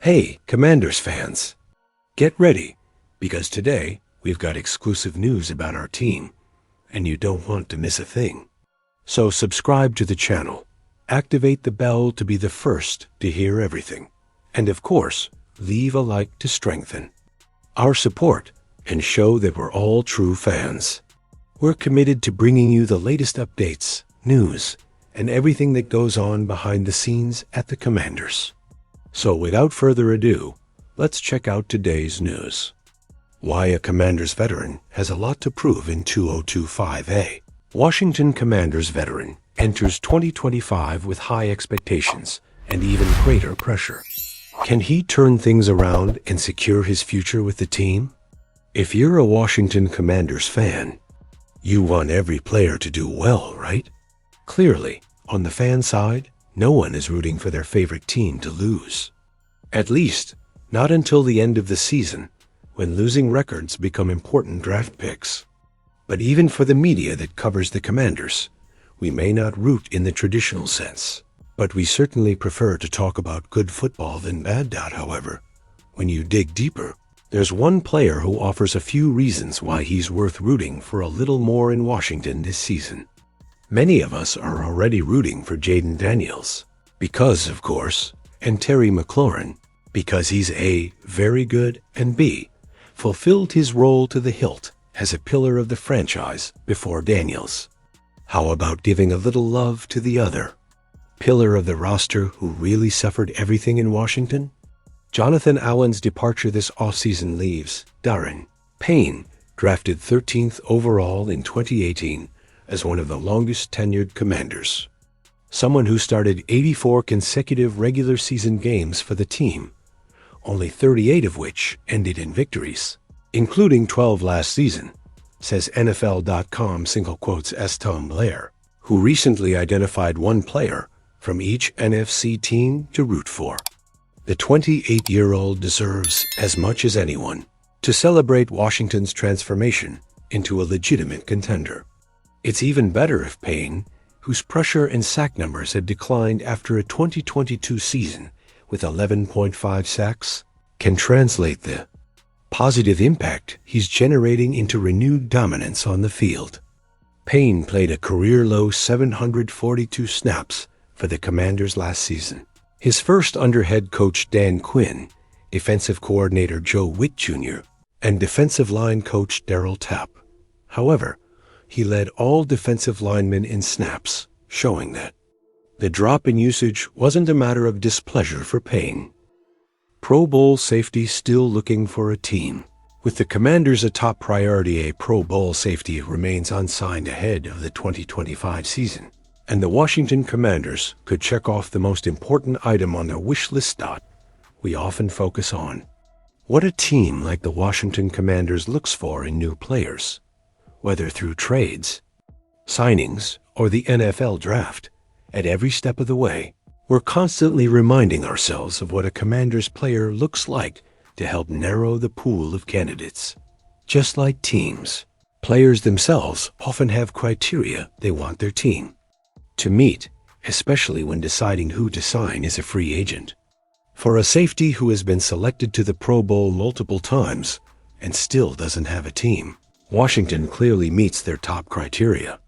Hey, Commanders fans, get ready, because today we've got exclusive news about our team, and you don't want to miss a thing. So subscribe to the channel, activate the bell to be the first to hear everything, and of course, leave a like to strengthen our support and show that we're all true fans. We're committed to bringing you the latest updates, news, and everything that goes on behind the scenes at the Commanders. So without further ado, let's check out today's news. Why a Commanders veteran has a lot to prove in 2025A. Washington Commanders veteran enters 2025 with high expectations and even greater pressure. Can he turn things around and secure his future with the team? If you're a Washington Commanders fan, you want every player to do well, right? Clearly, on the fan side, no one is rooting for their favorite team to lose. At least, not until the end of the season, when losing records become important draft picks. But even for the media that covers the Commanders, we may not root in the traditional sense. But we certainly prefer to talk about good football than bad. However, when you dig deeper, there's one player who offers a few reasons why he's worth rooting for a little more in Washington this season. Many of us are already rooting for Jaden Daniels, because, of course, and Terry McLaurin, because he's A, very good, and B, fulfilled his role to the hilt as a pillar of the franchise before Daniels. How about giving a little love to the other pillar of the roster who really suffered everything in Washington? Jonathan Allen's departure this offseason leaves Darren Payne, drafted 13th overall in 2018, as one of the longest tenured Commanders. Someone who started 84 consecutive regular season games for the team, only 38 of which ended in victories, including 12 last season, says NFL.com /S Tom Blair, who recently identified one player from each NFC team to root for. The 28-year-old deserves, as much as anyone, to celebrate Washington's transformation into a legitimate contender. It's even better if Payne, whose pressure and sack numbers had declined after a 2022 season with 11.5 sacks, can translate the positive impact he's generating into renewed dominance on the field. Payne played a career-low 742 snaps for the Commanders last season. His first under head coach Dan Quinn, defensive coordinator Joe Witt Jr., and defensive line coach Darryl Tapp. However, he led all defensive linemen in snaps, showing that the drop in usage wasn't a matter of displeasure for Payne. Pro Bowl safety still looking for a team. With the Commanders a top priority, a Pro Bowl safety remains unsigned ahead of the 2025 season, and the Washington Commanders could check off the most important item on their wish list. We often focus on what a team like the Washington Commanders looks for in new players, whether through trades, signings, or the NFL draft. At every step of the way, we're constantly reminding ourselves of what a Commanders player looks like to help narrow the pool of candidates. Just like teams, players themselves often have criteria they want their team to meet, especially when deciding who to sign as a free agent. For a safety who has been selected to the Pro Bowl multiple times and still doesn't have a team, Washington clearly meets their top criteria.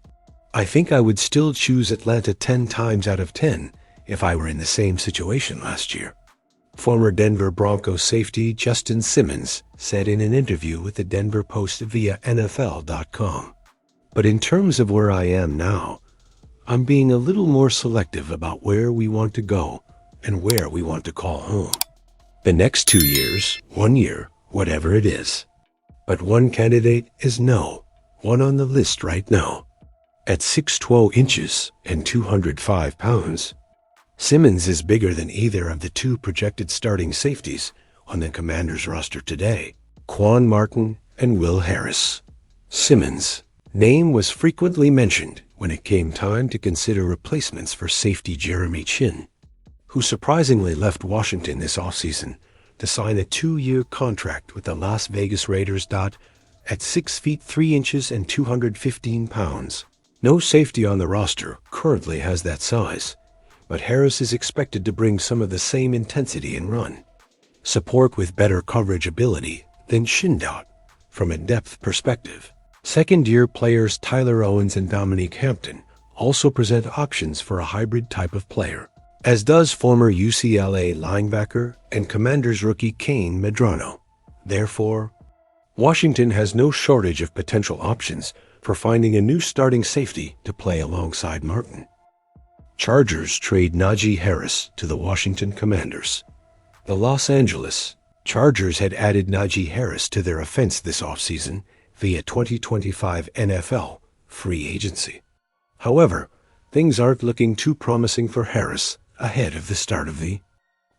I think I would still choose Atlanta 10 times out of 10 if I were in the same situation last year. Former Denver Broncos safety Justin Simmons said in an interview with the Denver Post via NFL.com. But in terms of where I am now, I'm being a little more selective about where we want to go and where we want to call home. The next 2 years, 1 year, whatever it is. But one candidate is one on the list right now. At 6'12" inches and 205 pounds, Simmons is bigger than either of the two projected starting safeties on the Commanders roster today, Quan Martin and Will Harris. Simmons' name was frequently mentioned when it came time to consider replacements for safety Jeremy Chinn, who surprisingly left Washington this offseason to sign a 2-year contract with the Las Vegas Raiders. At 6 feet 3 inches and 215 pounds. No safety on the roster currently has that size, but Harris is expected to bring some of the same intensity and run. support with better coverage ability than Shindot from a depth perspective. Second-year players Tyler Owens and Dominique Hampton also present options for a hybrid type of player, as does former UCLA linebacker and Commanders rookie Kane Medrano. Therefore, Washington has no shortage of potential options for finding a new starting safety to play alongside Martin. Chargers trade Najee Harris to the Washington Commanders. The Los Angeles Chargers had added Najee Harris to their offense this offseason via 2025 NFL free agency. However, things aren't looking too promising for Harris ahead of the start of the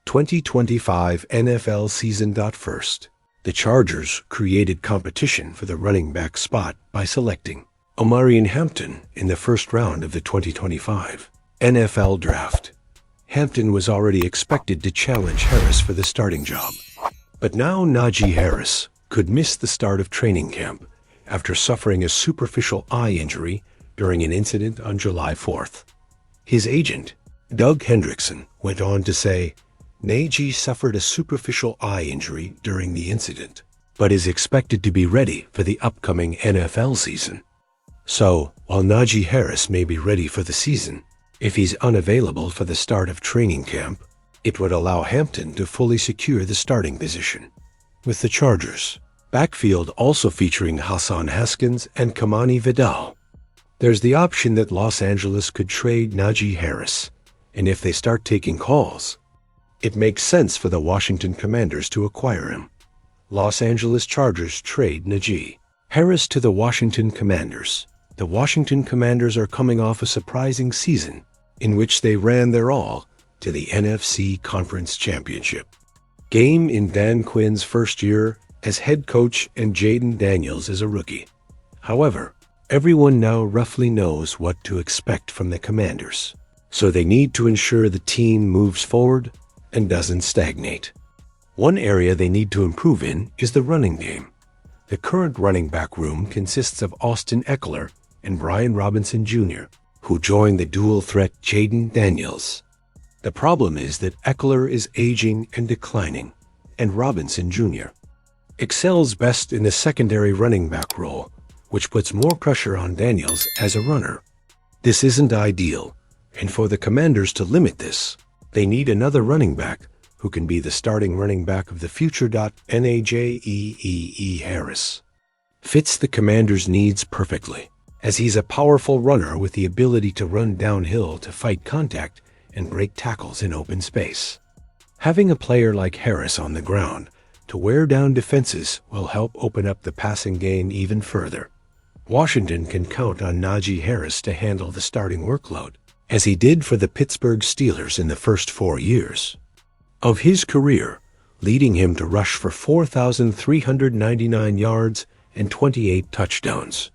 2025 NFL season. First, the Chargers created competition for the running back spot by selecting Omarion Hampton in the first round of the 2025 NFL Draft. Hampton was already expected to challenge Harris for the starting job. But now Najee Harris could miss the start of training camp after suffering a superficial eye injury during an incident on July 4th. His agent, Doug Hendrickson, went on to say, Najee suffered a superficial eye injury during the incident, but is expected to be ready for the upcoming NFL season. So, while Najee Harris may be ready for the season, if he's unavailable for the start of training camp, it would allow Hampton to fully secure the starting position. With the Chargers backfield also featuring Hassan Haskins and Kamani Vidal, there's the option that Los Angeles could trade Najee Harris, and if they start taking calls, it makes sense for the Washington Commanders to acquire him. Los Angeles Chargers trade Najee Harris to the Washington Commanders. The Washington Commanders are coming off a surprising season in which they ran their all to the NFC Conference Championship game in Dan Quinn's first year as head coach and Jaden Daniels as a rookie. However, everyone now roughly knows what to expect from the Commanders, so they need to ensure the team moves forward and doesn't stagnate. One area they need to improve in is the running game. The current running back room consists of Austin Eckler and Brian Robinson Jr., who joined the dual-threat Jaden Daniels. The problem is that Eckler is aging and declining, and Robinson Jr. excels best in the secondary running back role, which puts more pressure on Daniels as a runner. This isn't ideal, and for the Commanders to limit this, they need another running back who can be the starting running back of the future. Najee Harris fits the Commanders' needs perfectly, as he's a powerful runner with the ability to run downhill to fight contact and break tackles in open space. Having a player like Harris on the ground to wear down defenses will help open up the passing game even further. Washington can count on Najee Harris to handle the starting workload, as he did for the Pittsburgh Steelers in the first 4 years of his career, leading him to rush for 4,399 yards and 28 touchdowns.